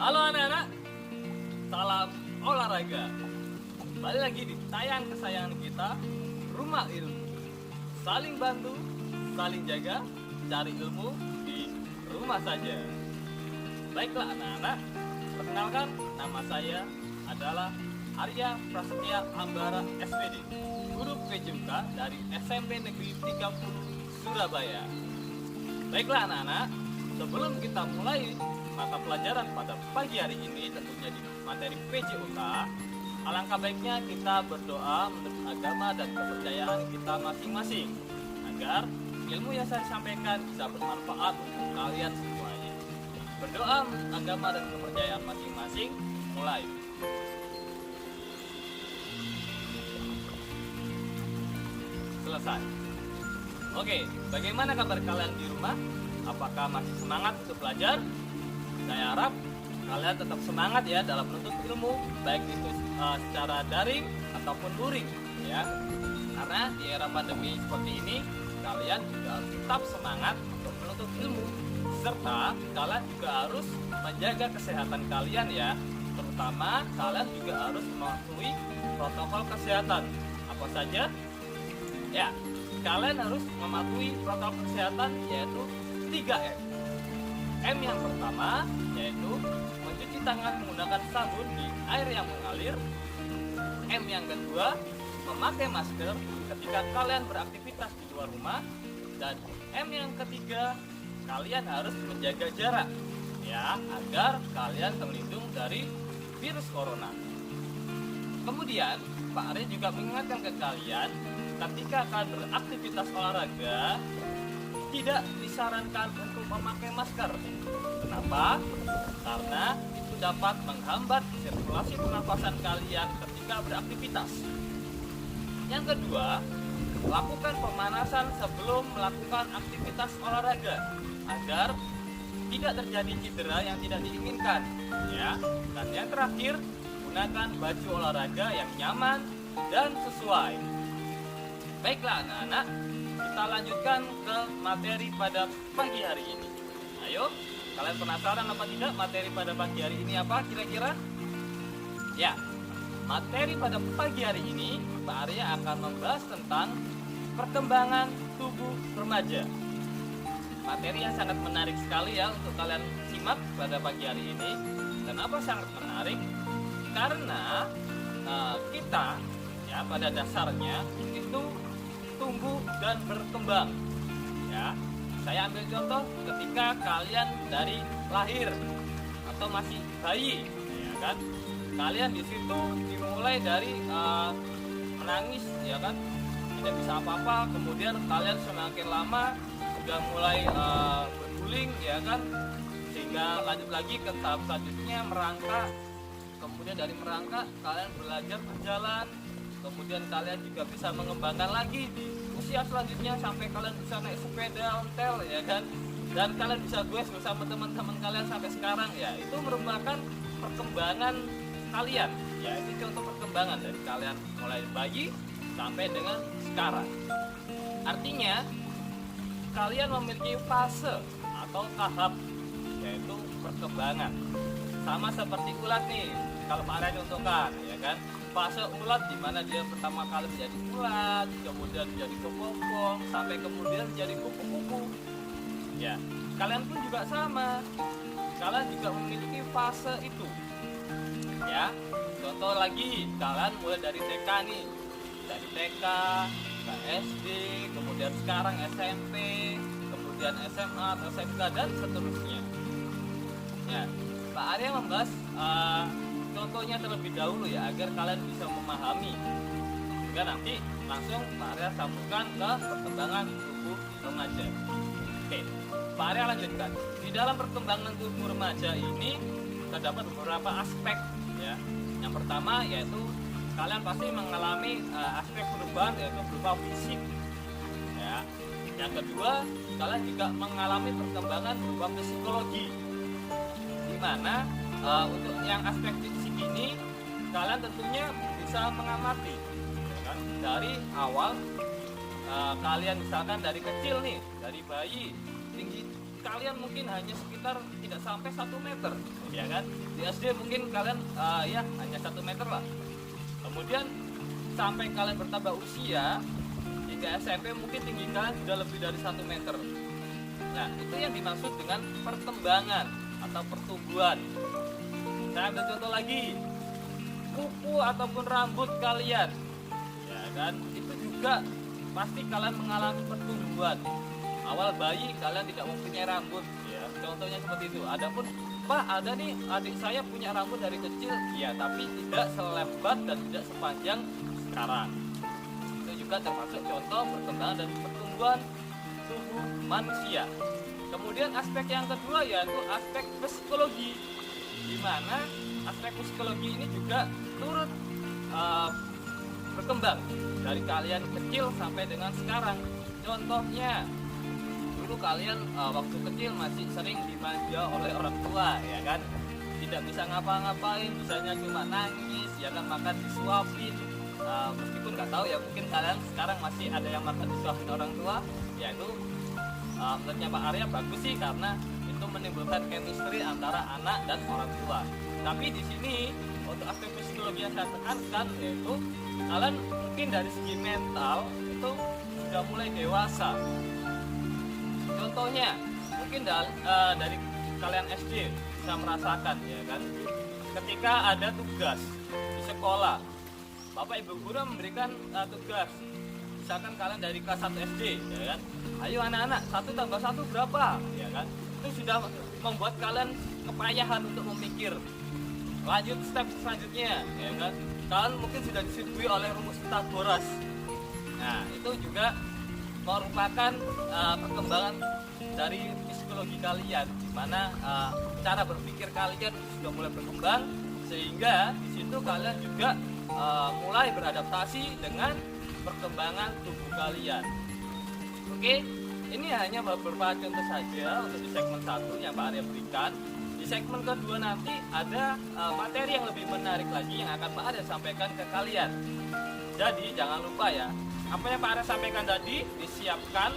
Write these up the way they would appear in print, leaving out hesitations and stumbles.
Halo anak-anak, salam olahraga. Balik lagi di tayang kesayangan kita, Rumah Ilmu. Saling bantu, saling jaga, cari ilmu di rumah saja. Baiklah anak-anak, perkenalkan nama saya adalah Arya Prasetya Ambara SPD, guru PJMK dari SMP Negeri 30 Surabaya. Baiklah anak-anak, sebelum kita mulai mata pelajaran pada pagi hari ini, tentunya di materi PJUK, alangkah baiknya kita berdoa menurut agama dan kepercayaan kita masing-masing agar ilmu yang saya sampaikan bisa bermanfaat untuk kalian semuanya. Berdoa menurut agama dan kepercayaan masing-masing, mulai. Selesai. Oke, bagaimana kabar kalian di rumah? Apakah masih semangat untuk belajar? Saya harap kalian tetap semangat ya dalam menuntut ilmu, baik itu secara daring ataupun luring ya. Karena di era pandemi seperti ini, kalian juga harus tetap semangat untuk menuntut ilmu, serta kalian juga harus menjaga kesehatan kalian ya. Terutama kalian juga harus mematuhi protokol kesehatan. Apa saja? Ya, kalian harus mematuhi protokol kesehatan, yaitu 3M. M yang pertama yaitu mencuci tangan menggunakan sabun di air yang mengalir. M yang kedua, memakai masker ketika kalian beraktivitas di luar rumah. Dan M yang ketiga, kalian harus menjaga jarak ya, agar kalian terlindung dari virus corona. Kemudian Pak Ari juga mengingatkan ke kalian, ketika kalian beraktivitas olahraga tidak disarankan untuk memakai masker. Kenapa? Karena itu dapat menghambat sirkulasi pernapasan kalian ketika beraktivitas. Yang kedua, lakukan pemanasan sebelum melakukan aktivitas olahraga agar tidak terjadi cedera yang tidak diinginkan ya. Dan yang terakhir, gunakan baju olahraga yang nyaman dan sesuai. Baiklah anak-anak, kita lanjutkan ke materi pada pagi hari ini. Ayo, kalian penasaran apa tidak materi pada pagi hari ini apa kira-kira? Ya, materi pada pagi hari ini Pak Arya akan membahas tentang perkembangan tubuh remaja. Materi yang sangat menarik sekali ya untuk kalian simak pada pagi hari ini. Kenapa sangat menarik? Karena kita ya pada dasarnya itu tumbuh dan berkembang ya. Saya ambil contoh ketika kalian dari lahir atau masih bayi ya kan, kalian di situ dimulai dari menangis ya kan, tidak bisa apa-apa, kemudian kalian semakin lama sudah mulai berguling ya kan, sehingga lanjut lagi ke tahap selanjutnya merangkak. Kemudian dari merangkak kalian belajar berjalan, kemudian kalian juga bisa mengembangkan lagi di usia selanjutnya sampai kalian bisa naik sepeda ontel ya kan, dan kalian bisa goes bersama teman-teman kalian sampai sekarang ya. Itu merupakan perkembangan kalian ya, itu contoh perkembangan dari kalian mulai bayi sampai dengan sekarang. Artinya kalian memiliki fase atau tahap yaitu perkembangan, sama seperti ulat nih. Kalau Pak Rai contohkan ya kan, fase ulat di mana dia pertama kali menjadi ulat, kemudian menjadi kepompong, sampai kemudian menjadi kupu-kupu. Ya, kalian pun juga sama. Kalian juga memiliki fase itu. Ya, contoh lagi, kalian mulai dari TK nih, dari TK ke SD, kemudian sekarang SMP, kemudian SMA, SMK dan seterusnya. Ya, Pak Arya membahas contohnya terlebih dahulu ya, agar kalian bisa memahami, sehingga nanti langsung Pak Arya sambungkan ke perkembangan tubuh remaja. Oke, Pak Arya lanjutkan. Di dalam perkembangan tubuh remaja ini terdapat beberapa aspek ya. Yang pertama yaitu kalian pasti mengalami aspek perubahan yaitu berupa fisik ya. Yang kedua, kalian juga mengalami perkembangan berupa psikologi, di mana untuk yang aspek fisik ini kalian tentunya bisa mengamati ya kan? Dari awal kalian misalkan dari kecil nih, dari bayi tinggi kalian mungkin hanya sekitar tidak sampai 1 meter, ya kan? Di SD mungkin kalian ya hanya 1 meter lah. Kemudian sampai kalian bertambah usia hingga SMP mungkin tinggi kalian sudah lebih dari 1 meter. Nah, itu yang dimaksud dengan perkembangan atau pertumbuhan. Saya ambil contoh lagi, kuku ataupun rambut kalian, ya kan? Itu juga pasti kalian mengalami pertumbuhan. Awal bayi kalian tidak mempunyai rambut, ya. Contohnya seperti itu. Adapun Pak, ada nih adik saya punya rambut dari kecil, ya, tapi tidak selebat dan tidak sepanjang sekarang. Itu juga termasuk contoh perkembangan dan pertumbuhan tubuh manusia. Kemudian aspek yang kedua yaitu aspek psikologi, di mana aspek psikologi ini juga turut berkembang dari kalian kecil sampai dengan sekarang. Contohnya, dulu kalian waktu kecil masih sering dimanja oleh orang tua, ya kan? Tidak bisa ngapa-ngapain, bisanya cuma nangis, ya kan, makan disuapin. Meskipun nggak tahu ya, mungkin kalian sekarang masih ada yang makan disuapin orang tua, yaitu menurutnya Pak Arya bagus sih, karena itu menimbulkan chemistry antara anak dan orang tua. Tapi di sini untuk aspek psikologi yang saya tekankan yaitu kalian mungkin dari segi mental itu sudah mulai dewasa. Contohnya mungkin dari kalian SD bisa merasakan, ya kan, ketika ada tugas di sekolah, Bapak Ibu guru memberikan tugas, misalkan kalian dari kelas 1 SD, ya kan, ayo anak-anak 1 tambah 1 berapa, ya kan, itu sudah membuat kalian kepayahan untuk memikir lanjut step selanjutnya, ya kan. Kalian mungkin sudah disuguhi oleh rumus Pythagoras. Nah, itu juga merupakan perkembangan dari psikologi kalian, di mana cara berpikir kalian sudah mulai berkembang, sehingga di situ kalian juga mulai beradaptasi dengan perkembangan tubuh kalian. Oke, ini hanya beberapa contoh saja untuk di segmen 1 yang Pak Arya berikan. Di segmen kedua nanti ada materi yang lebih menarik lagi yang akan Pak Arya sampaikan ke kalian. Jadi jangan lupa ya, apa yang Pak Arya sampaikan tadi disiapkan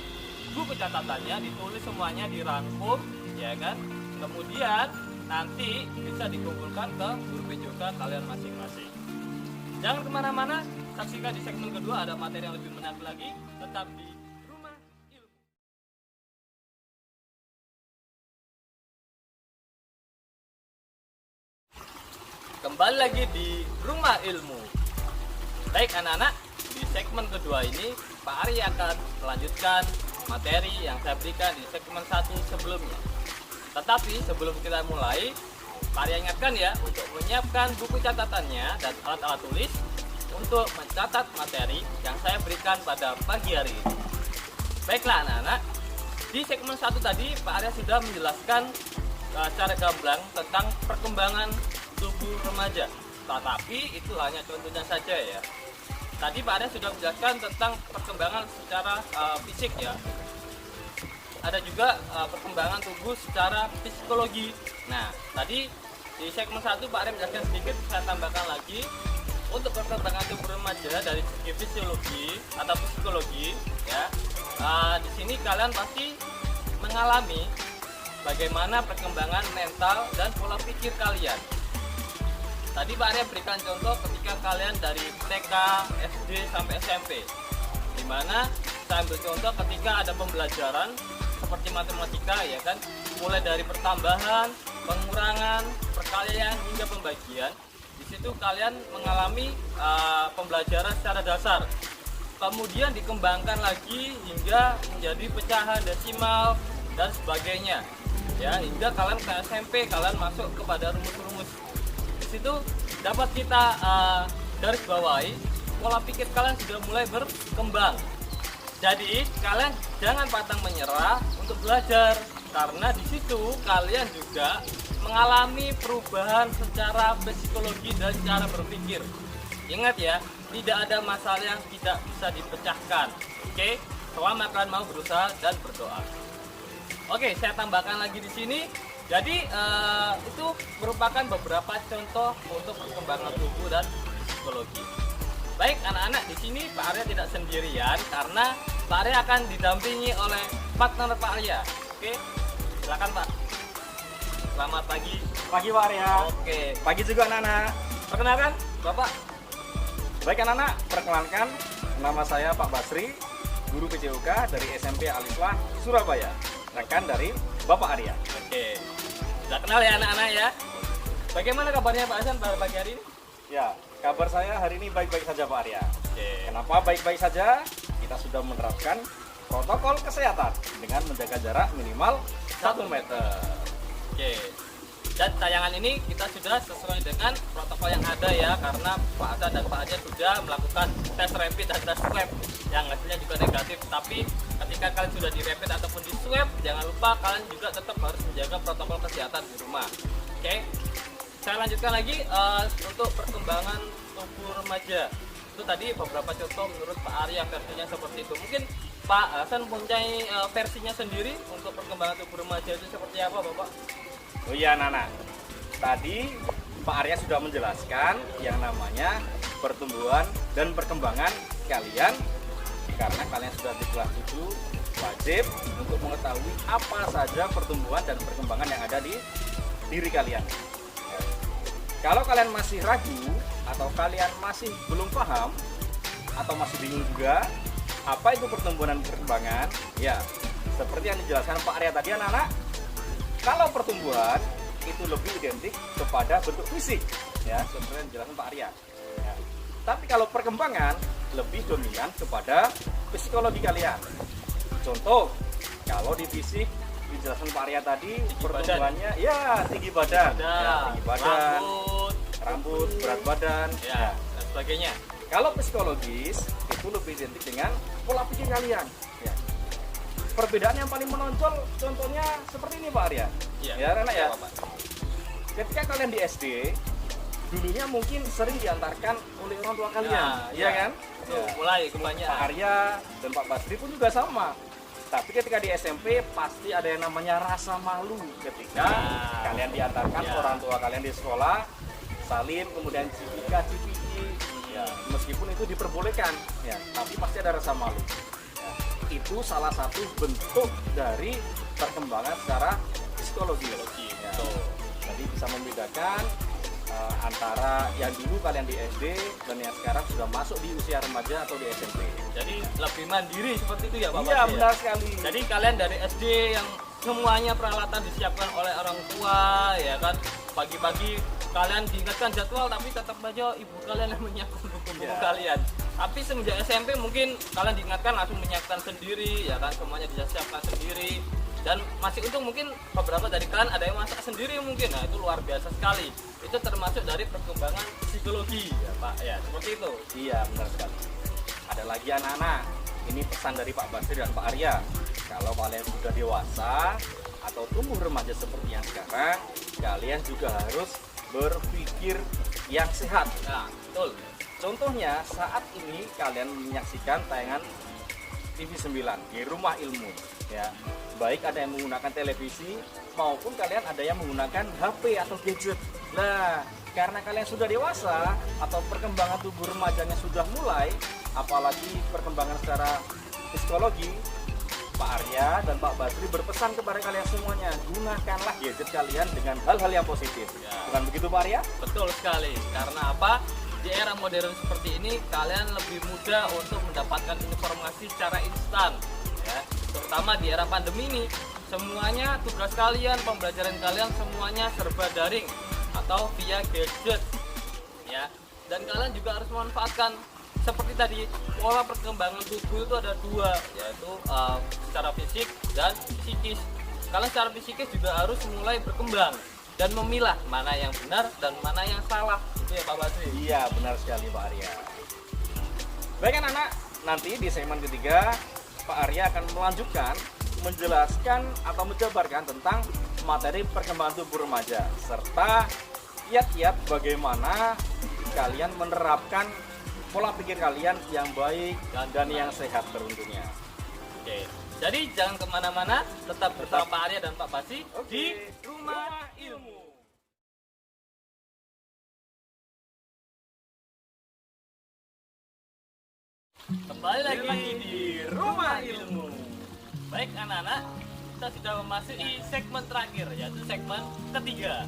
buku catatannya, ditulis semuanya, dirangkum, ya kan. Kemudian nanti bisa dikumpulkan ke guru PJK kalian masing-masing. Jangan kemana-mana, saksikan di segmen kedua ada materi yang lebih menarik lagi. Tetap di Rumah Ilmu. Kembali lagi di Rumah Ilmu. Baik anak-anak, di segmen kedua ini Pak Arya akan melanjutkan materi yang saya berikan di segmen 1 sebelumnya. Tetapi sebelum kita mulai, Pak Arya ingatkan ya untuk menyiapkan buku catatannya dan alat-alat tulis untuk mencatat materi yang saya berikan pada pagi hari ini. Baiklah anak-anak, di segmen 1 tadi Pak Arya sudah menjelaskan secara gamblang tentang perkembangan tubuh remaja. Tetapi itu hanya contohnya saja ya. Tadi Pak Arya sudah menjelaskan tentang perkembangan secara fisik ya. Ada juga perkembangan tubuh secara psikologi. Nah, tadi di segmen 1 Pak Arya menjelaskan sedikit, saya tambahkan lagi untuk perkembangan tubuh remaja dari segi fisiologi atau psikologi ya. Di sini kalian pasti mengalami bagaimana perkembangan mental dan pola pikir kalian. Tadi Pak Arya berikan contoh ketika kalian dari TK, SD sampai SMP, di mana saya ambil contoh ketika ada pembelajaran seperti matematika ya kan, mulai dari pertambahan, pengurangan, perkalian hingga pembagian. Di situ kalian mengalami pembelajaran secara dasar. Kemudian dikembangkan lagi hingga menjadi pecahan desimal dan sebagainya. Ya, hingga kalian ke SMP kalian masuk kepada rumus-rumus. Di situ dapat kita garis bawahi pola pikir kalian sudah mulai berkembang. Jadi kalian jangan pantang menyerah untuk belajar, karena di situ kalian juga mengalami perubahan secara psikologi dan cara berpikir. Ingat ya, tidak ada masalah yang tidak bisa dipecahkan. Oke, selama kalian mau berusaha dan berdoa. Oke, saya tambahkan lagi di sini. Jadi itu merupakan beberapa contoh untuk perkembangan tubuh dan psikologi. Baik anak-anak, di sini Pak Arya tidak sendirian karena Pak Arya akan didampingi oleh partner Pak Arya. Oke, Silakan Pak. Selamat pagi. Pagi Pak Arya. Oke. Pagi juga anak-anak. Perkenalkan Bapak. Baik anak-anak, perkenalkan nama saya Pak Basri, guru PJOK dari SMP Al-Islah Surabaya. Rekan dari Bapak Arya. Oke. Sudah kenal ya anak-anak ya. Bagaimana kabarnya Pak Hasan pada pagi hari ini? Ya, kabar saya hari ini baik-baik saja Pak Arya. Oke. Kenapa baik-baik saja? Kita sudah menerapkan protokol kesehatan dengan menjaga jarak minimal 1 meter. Oke. Dan tayangan ini kita sudah sesuai dengan protokol yang ada ya, karena Pak Hasan dan Pak Hajar sudah melakukan tes rapid dan tes swab yang hasilnya juga negatif. Tapi ketika kalian sudah di rapid ataupun di swab, jangan lupa kalian juga tetap harus menjaga protokol kesehatan di rumah. Oke. Saya lanjutkan lagi untuk perkembangan tubuh remaja. Itu tadi beberapa contoh menurut Pak Arya versinya seperti itu. Mungkin Pak Hasan mempunyai versinya sendiri untuk perkembangan tubuh remaja itu seperti apa, Bapak? Oh iya anak-anak, tadi Pak Arya sudah menjelaskan yang namanya pertumbuhan dan perkembangan kalian. Karena kalian sudah di kelas 7, wajib untuk mengetahui apa saja pertumbuhan dan perkembangan yang ada di diri kalian. Kalau kalian masih ragu atau kalian masih belum paham atau masih bingung juga apa itu pertumbuhan dan perkembangan, ya seperti yang dijelaskan Pak Arya tadi anak-anak, kalau pertumbuhan itu lebih identik kepada bentuk fisik, ya seperti yang dijelaskan Pak Arya. Ya. Tapi kalau perkembangan lebih dominan kepada psikologi kalian. Contoh, kalau di fisik dijelaskan Pak Arya tadi, pertumbuhannya ya tinggi badan, rambut, berat badan, dan sebagainya. Kalau psikologis itu lebih identik dengan pola pikir kalian. Ya. Perbedaan yang paling menonjol contohnya seperti ini Pak Arya. Ya, anak ya. Ketika kalian di SD, dulunya mungkin sering diantarkan oleh orang tua kalian, ya kan? Mulai kebanyakan. Pak Arya dan Pak Basri pun juga sama. Tapi ketika di SMP pasti ada yang namanya rasa malu ketika kalian diantarkan orang tua kalian di sekolah, salim, kemudian cipika cipiki, ya, meskipun itu diperbolehkan, ya, tapi pasti ada rasa malu. Ya, itu salah satu bentuk dari perkembangan secara psikologi. Ya. Jadi bisa membedakan antara yang dulu kalian di SD dan yang sekarang sudah masuk di usia remaja atau di SMP. Jadi lebih mandiri seperti itu ya Bapak? Iya benar sekali. Jadi kalian dari SD yang semuanya peralatan disiapkan oleh orang tua, ya kan? Pagi-pagi kalian diingatkan jadwal, tapi tetap aja ibu kalian yang menyiapkan buku-buku kalian. Tapi semenjak SMP mungkin kalian diingatkan langsung menyiapkan sendiri, ya kan? Semuanya disiapkan sendiri. Dan masih untung mungkin beberapa dari kalian ada yang masak sendiri mungkin. Nah itu luar biasa sekali. Itu termasuk dari perkembangan psikologi ya Pak, ya seperti itu. Iya benar sekali. Ada lagi anak-anak, ini pesan dari Pak Basri dan Pak Arya. Kalau kalian sudah dewasa atau tumbuh remaja seperti yang sekarang, kalian juga harus berpikir yang sehat. Nah betul. Contohnya saat ini kalian menyaksikan tayangan TV9 di Rumah Ilmu, ya. Baik ada yang menggunakan televisi maupun kalian ada yang menggunakan HP atau gadget. Nah, karena kalian sudah dewasa atau perkembangan tubuh remajanya sudah mulai, apalagi perkembangan secara psikologi, Pak Arya dan Pak Basri berpesan kepada kalian semuanya, gunakanlah gadget kalian dengan hal-hal yang positif. Ya. Bukan begitu Pak Arya? Betul sekali. Karena apa? Di era modern seperti ini kalian lebih mudah untuk mendapatkan informasi secara instan, ya. Terutama di era pandemi ini, semuanya tugas kalian, pembelajaran kalian semuanya serba daring atau via gadget, ya. Dan kalian juga harus memanfaatkan seperti tadi, pola perkembangan tubuh itu ada dua, yaitu secara fisik dan psikis. Kalian secara psikis juga harus mulai berkembang dan memilah mana yang benar dan mana yang salah. Itu ya Pak Basri. Iya benar sekali Pak Arya. Baik anak-anak, nanti di segmen ketiga Pak Arya akan melanjutkan menjelaskan atau menjabarkan tentang materi perkembangan tubuh remaja serta kiat-kiat bagaimana kalian menerapkan pola pikir kalian yang baik dan yang sehat tentunya. Oke, jadi jangan kemana-mana, tetap bersama Pak Arya dan Pak Basri di Rumah Ilmu. Kembali lagi di Rumah Ilmu. Baik anak-anak, kita sudah memasuki segmen terakhir, yaitu segmen ketiga.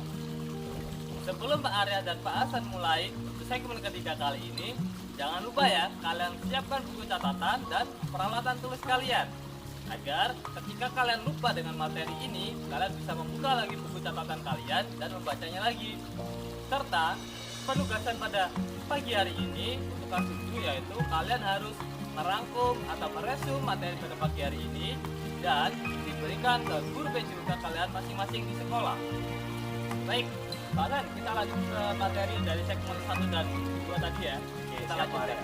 Sebelum Pak Arya dan Pak Hasan mulai untuk segmen ketiga kali ini, jangan lupa ya, kalian siapkan buku catatan dan peralatan tulis kalian. Agar ketika kalian lupa dengan materi ini, kalian bisa membuka lagi buku catatan kalian dan membacanya lagi. Serta penugasan pada pagi hari ini untuk kelas 7 yaitu kalian harus merangkum atau meresum materi pada pagi hari ini dan diberikan ke guru PJUK kalian masing-masing di sekolah. Baik, Pak, kita lanjut ke materi dari segmen 1 dan 2 tadi ya. Kita lanjutkan.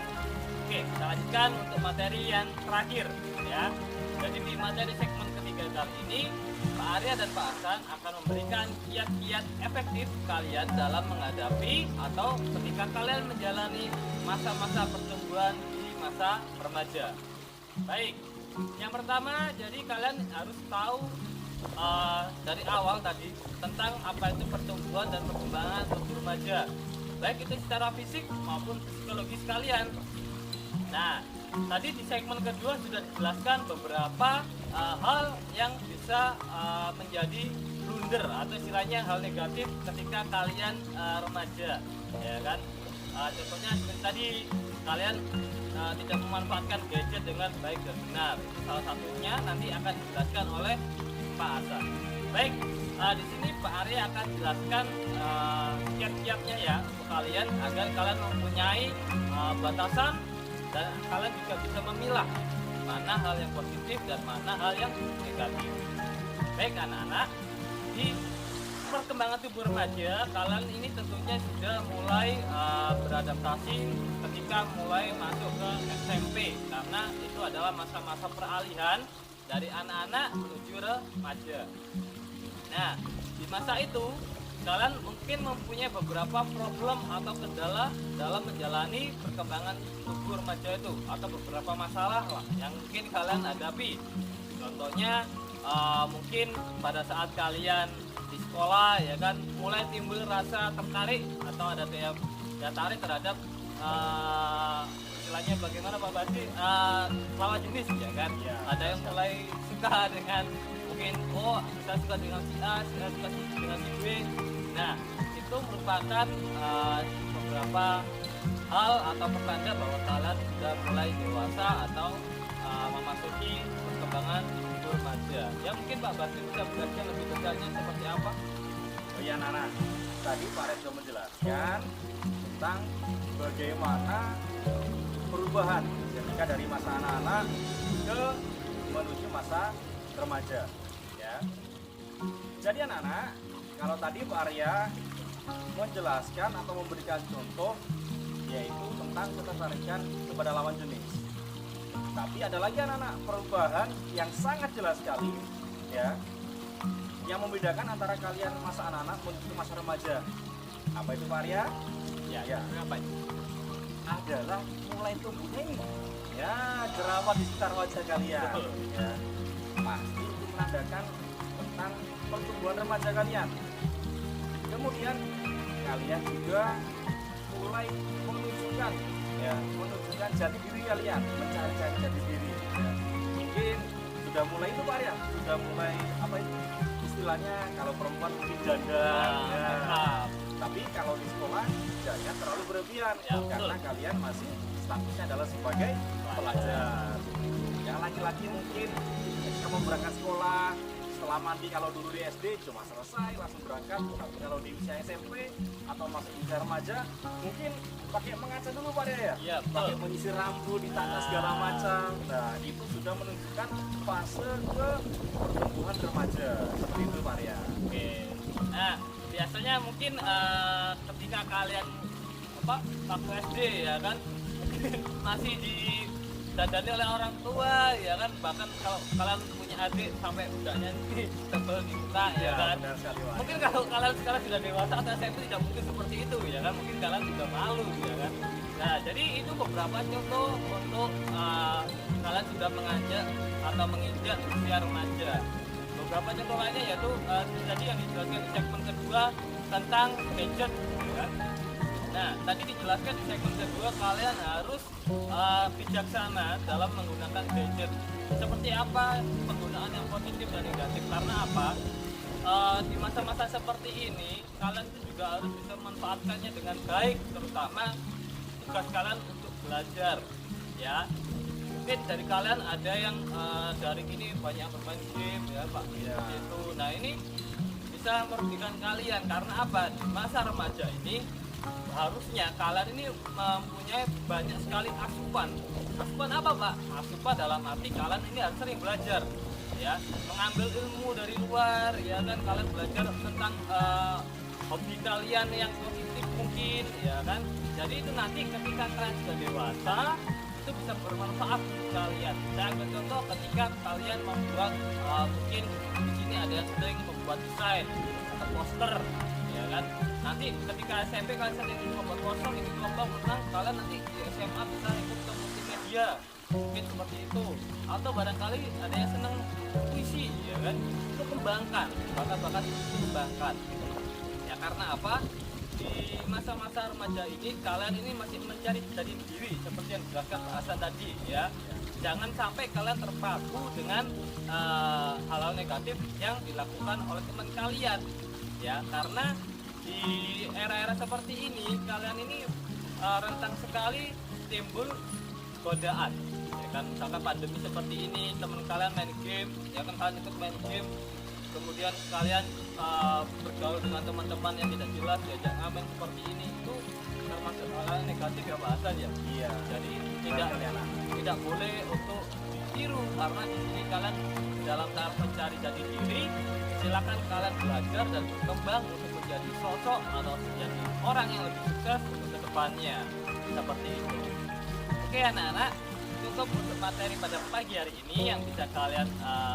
Oke, kita lanjutkan untuk materi yang terakhir ya. Jadi di materi segmen ketiga kali ini, Pak Arya dan Pak Hasan akan memberikan kiat-kiat efektif kalian dalam menghadapi atau ketika kalian menjalani masa-masa pertumbuhan di masa remaja. Baik, yang pertama, jadi kalian harus tahu dari awal tadi tentang apa itu pertumbuhan dan perkembangan tubuh remaja, baik itu secara fisik maupun psikologis kalian. Nah, tadi di segmen kedua sudah dijelaskan beberapa hal yang bisa menjadi blunder atau istilahnya hal negatif ketika kalian remaja, ya kan? Contohnya seperti tadi kalian tidak memanfaatkan gadget dengan baik dan benar. Salah satunya nanti akan dijelaskan oleh Pak Hasan. Baik, di sini Pak Arya akan jelaskan kiat-kiatnya ya untuk kalian agar kalian mempunyai batasan dan kalian juga bisa memilah mana hal yang positif dan mana hal yang negatif. Baik anak-anak, di perkembangan tubuh remaja kalian ini tentunya sudah mulai beradaptasi ketika mulai masuk ke SMP, karena itu adalah masa-masa peralihan dari anak-anak menuju remaja. Nah, di masa itu kalian mungkin mempunyai beberapa problem atau kendala dalam menjalani perkembangan tubuh remaja itu, atau beberapa masalah lah yang mungkin kalian hadapi. Contohnya mungkin pada saat kalian di sekolah ya kan mulai timbul rasa tertarik atau ada daya tarik terhadap istilahnya bagaimana Pak Basti, lawan jenis ya kan ya. Ada yang mulai suka dengan mungkin kita suka dengan si A, kita suka dengan si B. Nah, itu merupakan beberapa hal atau pertanda bahwa kalian sudah mulai dewasa atau memasuki perkembangan tubuh remaja. Ya mungkin Pak Basti bisa bekerja lebih detailnya seperti apa? Oh iya Nana, tadi Pak Arya sudah menjelaskan tentang bagaimana perubahan ketika dari masa anak-anak ke menuju masa remaja ya. Jadi anak-anak, kalau tadi Pak Arya menjelaskan atau memberikan contoh yaitu tentang ketertarikan kepada lawan jenis. Tapi ada lagi anak-anak perubahan yang sangat jelas sekali ya, yang membedakan antara kalian masa anak-anak menuju masa remaja. Apa itu Pak Arya? Ya. Apa itu? Adalah mulai tumbuhnya ini ya jerawat di sekitar wajah kalian. Ya. Pasti itu menandakan tentang pertumbuhan remaja kalian. Kemudian kalian juga mulai menunjukkan jati diri kalian, mencari-cari jati diri ya. Mungkin sudah mulai itu Pak ya, sudah mulai apa itu istilahnya, kalau perempuan mungkin dandan ya. Tapi kalau di sekolah jangan terlalu berlebihan ya, karena kalian masih statusnya adalah sebagai pelajar. Yang laki-laki mungkin ketika mau berangkat sekolah, setelah mandi kalau dulu di SD cuma selesai langsung berangkat. Tapi kalau di usia SMP atau masih usia remaja mungkin pakai mengaca dulu Pak ya, pakai menyisir rambut, ditata segala macam. Nah itu sudah menunjukkan fase ke pertumbuhan remaja seperti itu Pak ya. Oke. Nah biasanya mungkin ketika kalian waktu SD ya kan masih didandani oleh orang tua ya kan, bahkan kalau kalian punya adik sampai budaknya ini tebel di muka ya kan. Mungkin kalau kalian sekarang sudah dewasa atau SMP tidak mungkin seperti itu ya kan, mungkin kalian juga malu ya kan. Nah jadi itu beberapa contoh untuk kalian sudah menginjak atau menginjak usia remaja. Beberapa contoh lainnya yaitu tadi yang dijelaskan di segmen kedua tentang gadget ya. Nah Nah, tadi dijelaskan di segmen kedua kalian harus bijaksana dalam menggunakan gadget. Seperti apa penggunaan yang positif dan negatif? Karena apa? Di masa-masa seperti ini kalian itu juga harus bisa memanfaatkannya dengan baik, terutama tugas kalian untuk belajar, ya. Mungkin dari kalian ada yang daring ini banyak bermain game, ya Pak, seperti itu. Nah, ini bisa merugikan kalian karena apa? Di masa remaja ini harusnya kalian ini mempunyai banyak sekali asupan. Asupan apa, Pak? Asupan dalam arti kalian ini harus sering belajar, ya, mengambil ilmu dari luar, ya kan, kalian belajar tentang hobi kalian yang positif mungkin, ya kan. Jadi itu nanti ketika kalian sudah dewasa itu bisa bermanfaat untuk kalian. Saya ambil contoh ketika kalian membuat mungkin di sini ada yang sering membuat desain atau poster, ya kan. Nanti ketika SMP kalian sendiri membuat poster, ikut lomba menang, kalian nanti di SMA bisa ikut ke multimedia, mungkin seperti itu. Atau barangkali ada yang senang puisi, ya kan, itu kembangkan bakat-bakat itu, kembangkan gitu. Ya karena apa? Di masa-masa remaja ini kalian ini masih mencari jati diri seperti yang dijelaskan Pak Hasan tadi, ya. Jangan sampai kalian terpaku dengan hal-hal negatif yang dilakukan oleh teman kalian, ya, karena di era-era seperti ini kalian ini rentan sekali timbul godaan, ya kan. Misalkan pandemi seperti ini teman kalian main game, ya kan, kalian ikut main game, kemudian kalian bergaul dengan teman-teman yang tidak jelas, diajak ngamen seperti ini, itu termasuk hal negatif ya Pak Hasan, ya. Iya. Jadi tidak boleh untuk ditiru, karena di sini kalian dalam tahap mencari jati diri. Silakan kalian belajar dan berkembang untuk menjadi sosok atau menjadi orang yang lebih sukses untuk kedepannya, seperti itu. Oke anak-anak, cukup untuk materi pada pagi hari ini yang bisa kalian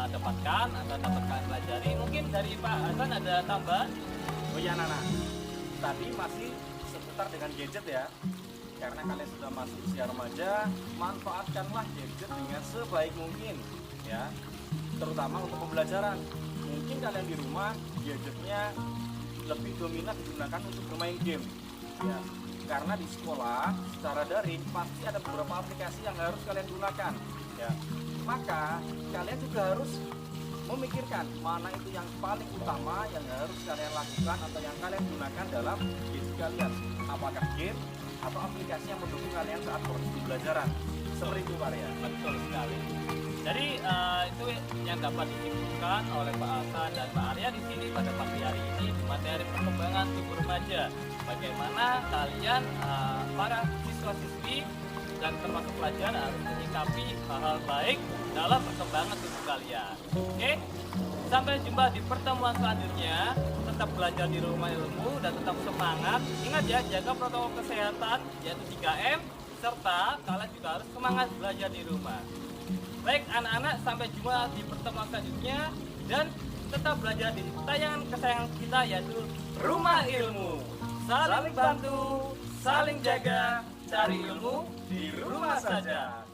dapatkan atau dapat kalian pelajari. Mungkin dari Pak Hasan ada tambahan? Oh ya Nana, tadi masih seputar dengan gadget ya. Karena kalian sudah masuk usia remaja, manfaatkanlah gadget dengan sebaik mungkin, ya. Terutama untuk pembelajaran. Mungkin kalian di rumah gadgetnya lebih dominan digunakan untuk bermain game, ya. Karena di sekolah secara daring pasti ada beberapa aplikasi yang harus kalian gunakan, ya. Maka kalian juga harus memikirkan mana itu yang paling utama yang harus kalian lakukan atau yang kalian gunakan dalam gadget kalian. Apakah game atau aplikasi yang mendukung kalian saat proses pembelajaran. Seperti itu Pak Arya. Betul sekali. Jadi itu yang dapat disimpulkan oleh Pak Hasan dan Pak Arya di sini pada pagi hari ini di materi perkembangan tubuh remaja. Bagaimana kalian para siswa-siswi dan termasuk pelajar harus menyikapi hal-hal baik dalam perkembangan tubuh kalian. Oke? Sampai jumpa di pertemuan selanjutnya. Tetap belajar di rumah ilmu dan tetap semangat. Ingat ya, jaga protokol kesehatan yaitu 3M, serta kalian juga harus semangat belajar di rumah. Baik anak-anak, sampai jumpa di pertemuan selanjutnya dan tetap belajar di tayangan kesayangan kita yaitu Rumah Ilmu. Saling bantu, saling jaga, cari ilmu di rumah saja.